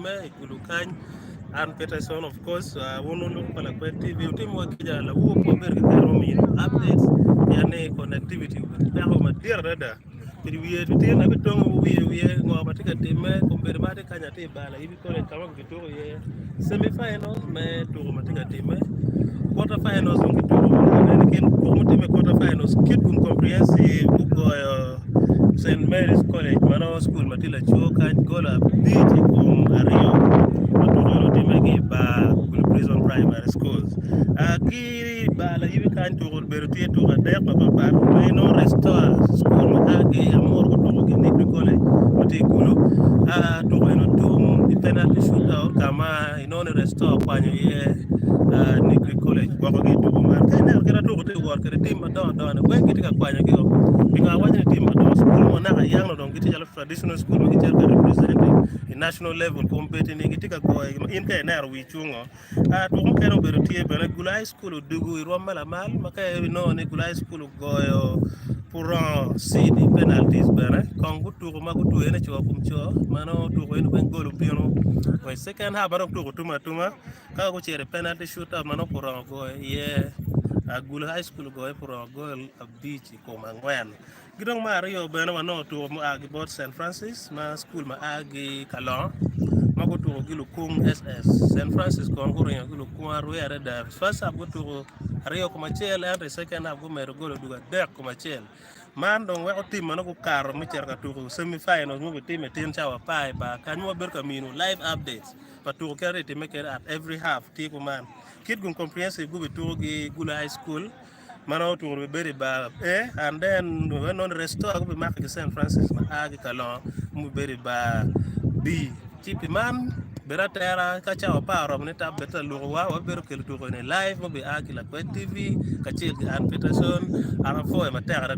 Ikulukan and Peterson, of course, one look for Lakwed TV, team work la wo po ber updates yani connectivity with Pahoma dear rada. We na bitong we ngo batika time kumbere mate kanya te bala hivi kole kama Victoria semi finals me to matika time quarter finals ngitoro ken ko time quarter finals kid comprehensive go St. Mary's College Mano School Matila Choka Gola Beach Ario Maturo Timegi Ba Prison Primary Schools. Aki Bala you can't to Bertie to a deck of a part no restore school Maki Amor to Negri College Matikulu to the penalty shootout Kama in on restore Panya Negri College Waki to Man can to work at a team Madonna when getting a Panya because I want a team school na young don't get a traditional school get representing in national level competing in get go in na we chungo to kind of bertie bana gulai school dugu romala mal maka no ne gulai school go pour see the penalties bana kongu to magutu ene cho kumcho mano to ko en ben golo piano my second half baron to tuma ka go chere penalty shootout mano pour go agul high school go pour go a beach ko mangwan gidong Mario bena wano to agi bot St. Francis ma school ma agi Kalon mago to gilu kung SS St. Francis kon ko ren gilu kung arwe da first up go to Rio Comachel and the second up go mero go do der Comachel man don we team mano ko karo mi cerka to semi finals mo team team chawa pai ba kanyo ber kamino live updates but to carry to make it at every half tiko man kid gun comprehensive go to gi gula high school Mano to be very bad, and then when on restore, we mark St. Francis, Agi Kalon, very bad. B. Chippy man, Beratera, catch our power of Neta better Lua, or Berkel to in a live, maybe Agi Lakwed TV, Kachil and Peterson, and a four Matera.